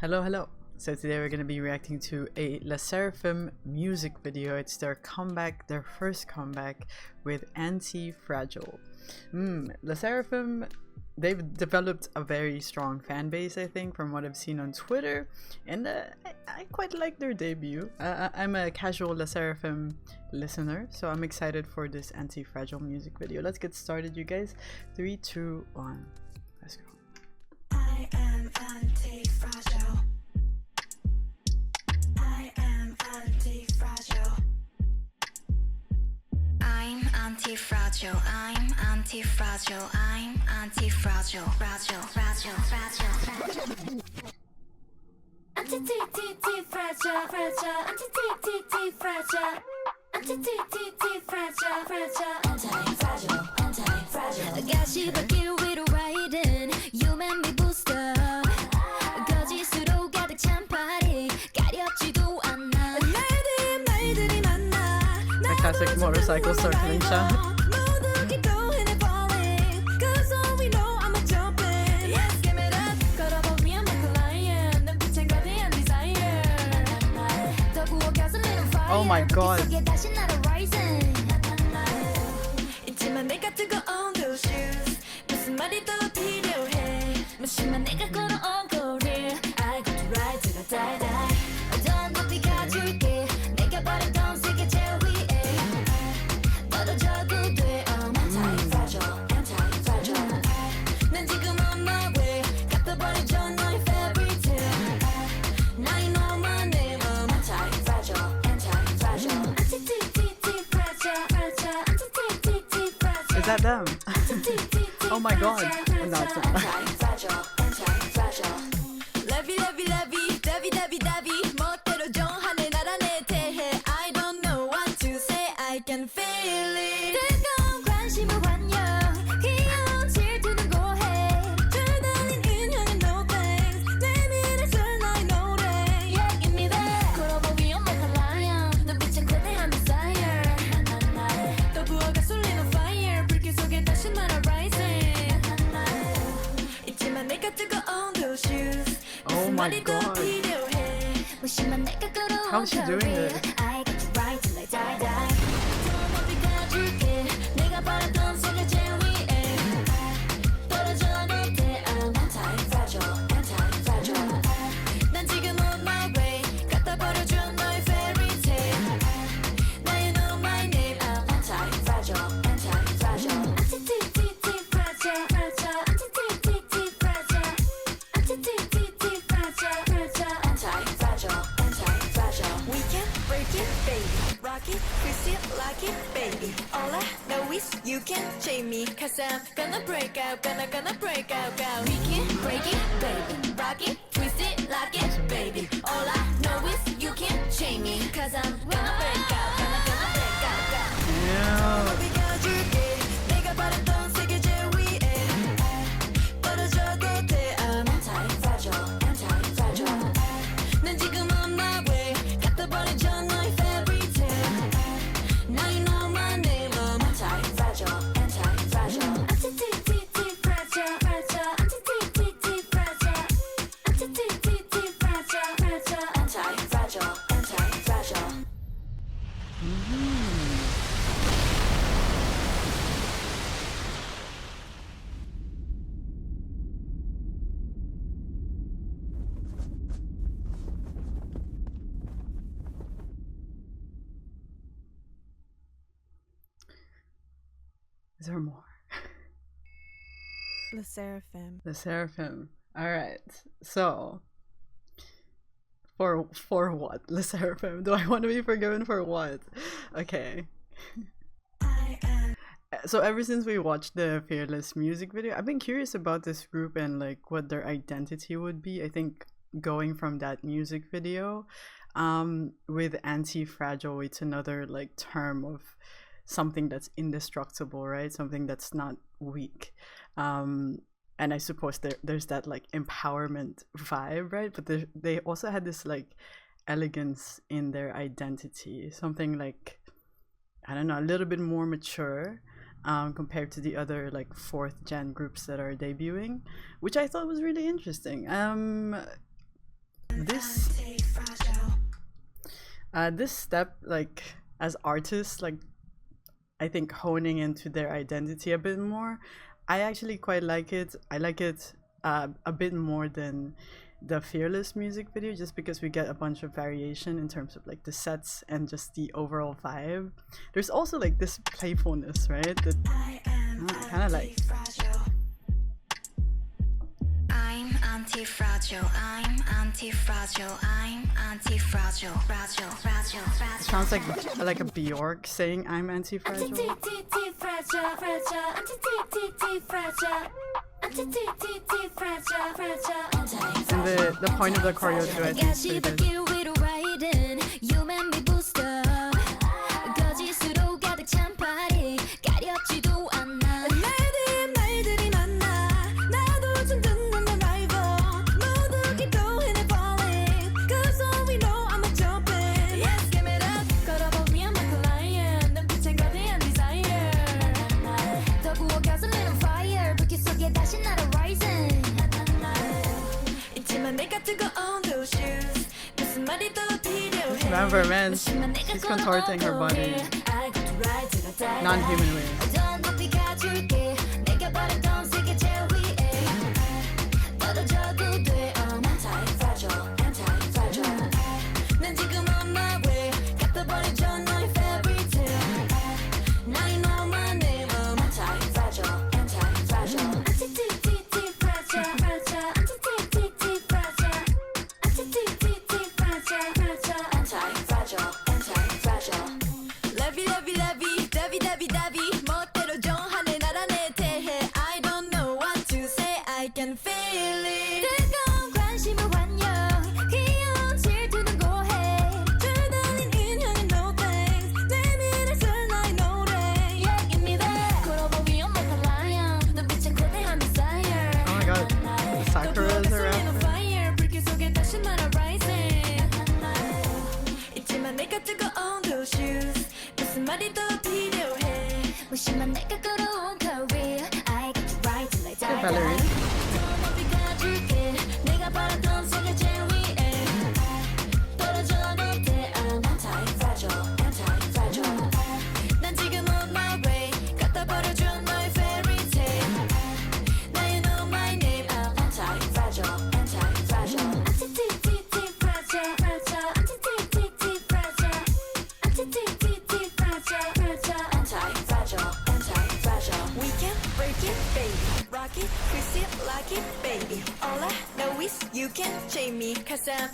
Hello, hello. So today we're going to be reacting to a SSERAFIM music video. It's their comeback, their first comeback with ANTIFRAGILE. SSERAFIM, they've developed a very strong fan base, I think, from what I've seen on Twitter, and I quite like their debut. I'm a casual SSERAFIM listener, so I'm excited for this ANTIFRAGILE music video. Let's get started, you guys. 3, 2, 1. Let's go. I am anti-fragile. I am anti-fragile. I'm anti-fragile. I'm anti-fragile. I'm anti-fragile. Fragile, fragile, fragile, fragile. Anti-fragile, fragile. Anti-fragile. Anti-fragile, fragile. Anti-fragile, anti-fragile. 가시밭길 위로 riding. You make me boost up. 거짓으로 가득 찬 파리 가렵지도 않아. 날들이 만나. The classic motorcycle circling shot. 모두 keep going and falling. 'Cause all we know I'm a jumping. Yes, give it up. 걸어보면 I'm a lion. 눈빛엔 거대한 desire. 더 구워 gasoline on fire. Oh my god. 속에 다시 날아 rising. 있지만 내가 뜨거운 those shoes. 무슨 말이 더 필요해. 무심한 내가 걸어온 거리. I got to ride till I die die. 어떤 높이 가줄게. 내가 바랬던 세계 제일 위에. 떨어져도 돼. I'm anti-fragile, anti-fragile. 난 지금 on my way. 갚아버리죠 너의 fairy tale. Now you know my name. I'm anti-fragile, anti-fragile. Anti-fragile, fragile. Anti-fragile. Is that them? Oh my god. No, it's not. Anti-fragile, anti-fragile. Lovey, lovey, lovey, lovey, lovey, lovey. 멋대로 정하네 나라 내 대해. I don't know what to say. I can feel it. 뜨거운 관심을 환영. 귀여운 질투는 고해. 줄다린 인형은 no thanks. 내밀었을 너의 노래. Yeah, give me that. 걸어보 위험한 lion. 눈빛은 거대한 desire. 또 부어가 쏠리는 fire. 불길 속에 다시 날아 rising. 있지만 내가 뜨거운 those shoes. Oh my god. 무심한 내가 걸어온 How's she doing 거리. it? I got to ride till I die die. 더 높이 가줄게. 내가 바랐던 세계 제일 위에. 떨어져도 돼. I'm anti-fragile, anti-fragile. 난 지금 on my way. 갖다 버려줘 너의 fairy tale. Now you know my name. I'm anti-fragile, anti-fragile. Anti-fragile, fragile. Anti-fragile. Anti-fragile, fragile. Anti-fragile, anti-fragile. We can break it, baby. Rock it, twist it, like it, baby. All I know is you can chain me. 'Cause I'm gonna break out, gonna break out, go. We can break it, baby. Rock it, twist it, like it, baby. All I know is you can chain me. 'Cause I'm gonna break out, gonna break out, go. Yeah. 높이 가줄게. 내가 바랬던 세계 제일 위에. 떨어져도 돼. I'm anti-fragile, anti-fragile. 난 지금 on my way. 갖다 버리죠 너의 fairy tale. Now you know my name. I'm anti-fragile, anti-fragile. Anti-fragile, fragile. Anti-fragile. Anti-fragile, fragile. Anti-fragile, anti-fragile. Is there more? SSERAFIM. SSERAFIM. Alright. So for what? SSERAFIM. Do I want to be forgiven for what? Okay. I am So ever since we watched the Fearless music video, I've been curious about this group and like what their identity would be. I think going from that music video with anti-fragile, it's another like term of something that's indestructible, right? Something that's not weak. And I suppose there's that like empowerment vibe, right? But they also had this like elegance in their identity, something like, I don't know, a little bit more mature compared to the other like 4th gen groups that are debuting, which I thought was really interesting. this step, like as artists, like I think honing into their identity a bit more, I actually quite like it. I like it a bit more than the Fearless music video, just because we get a bunch of variation in terms of like the sets and just the overall vibe. There's also like this playfulness, right, that kind of like I'm anti-fragile, I'm anti-fragile, I'm anti-fragile, fragile, fragile, fragile. it sounds like a Bjork saying I'm anti-fragile. Anti-fragile, fragile, anti-fragile. And the point of the choreo too, I think, is pretty good. Remember, man, she's contorting her body non-human ways.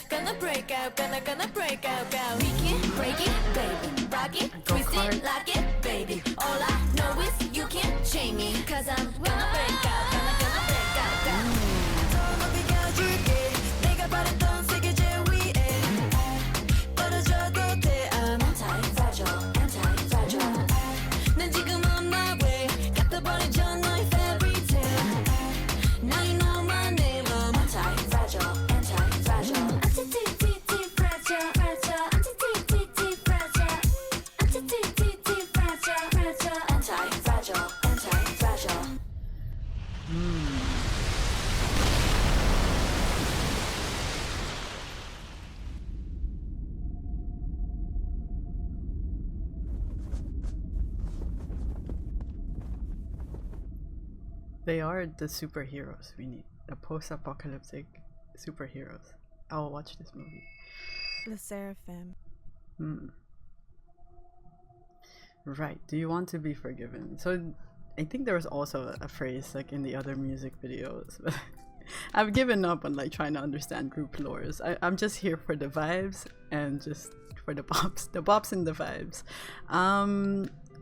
Gonna break out, gonna break out, go. We can break it, baby. Rock it, twist it, lock it, baby. All I know is you can't chain me, cause I'm gonna break out, gonna break out, go. 더 비켜줄게, 내가 바랬던 세계 제일 위에 떨어져도 돼. I'm anti-fragile, anti-fragile. 난 지금 on my way, 갖다 버리죠 너의 fairy tale. Now you know my name, I'm anti-fragile. They are the superheroes we need. The post-apocalyptic superheroes. I'll watch this movie. 르세라핌. Right. Do you want to be forgiven? So I think there was also a phrase like in the other music videos. But I've given up on like trying to understand group lores. I'm just here for the vibes and just for the bops and the vibes.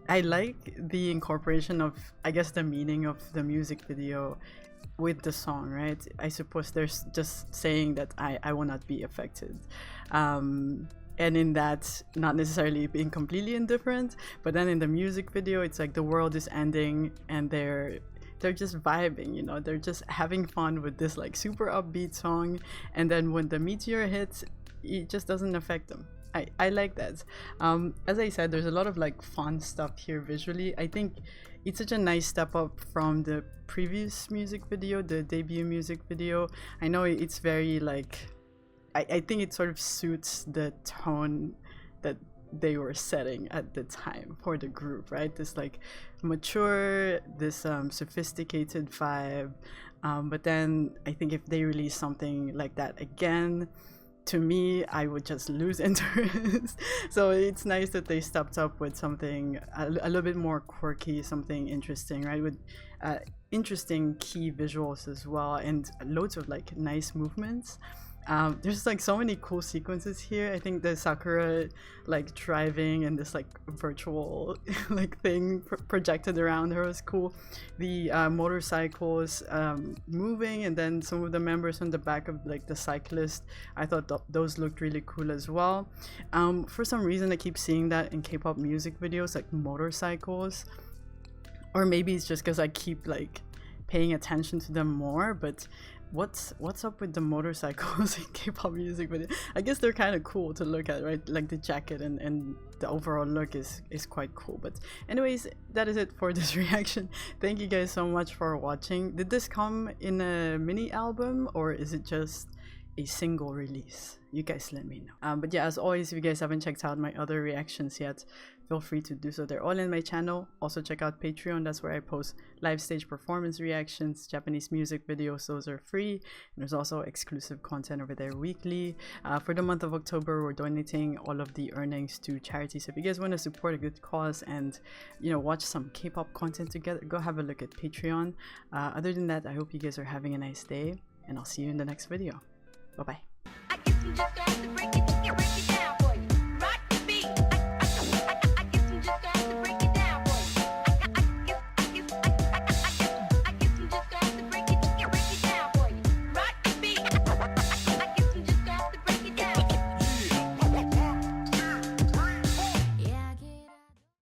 I like the incorporation of, I guess, the meaning of the music video with the song, right? I suppose there's just saying that I will not be affected. And in that, not necessarily being completely indifferent, but then in the music video, it's like the world is ending and they're just vibing, you know, they're just having fun with this like super upbeat song, and then when the meteor hits, it just doesn't affect them. I like that. As I said, there's a lot of like fun stuff here visually. I think it's such a nice step up from the previous music video, the debut music video. I know it's very like, I think it sort of suits the tone that they were setting at the time for the group, right? This like mature, this sophisticated vibe, but then I think if they release something like that again, to me, I would just lose interest. So it's nice that they stepped up with something a little bit more quirky, something interesting, right? With interesting key visuals as well, and loads of like nice movements. There's like so many cool sequences here. I think the Sakura like driving and this like virtual like thing projected around her was cool. The motorcycles moving, and then some of the members on the back of like the cyclist, I thought those looked really cool as well. For some reason I keep seeing that in K-pop music videos, like motorcycles, or maybe it's just because I keep like paying attention to them more, but what's up with the motorcycles in K-pop music video? I guess they're kind of cool to look at, right? Like the jacket and the overall look is quite cool. But anyways, that is it for this reaction. Thank you guys so much for watching. Did this come in a mini album, or is it just a single release? You guys let me know. But yeah, as always, if you guys haven't checked out my other reactions yet, feel free to do so. They're all in my channel. Also check out Patreon. That's where I post live stage performance reactions, Japanese music videos. Those are free. And there's also exclusive content over there weekly. For the month of October, we're donating all of the earnings to charity. So if you guys want to support a good cause and, you know, watch some K-pop content together, go have a look at Patreon. Other than that, I hope you guys are having a nice day, and I'll see you in the next video. Bye-bye.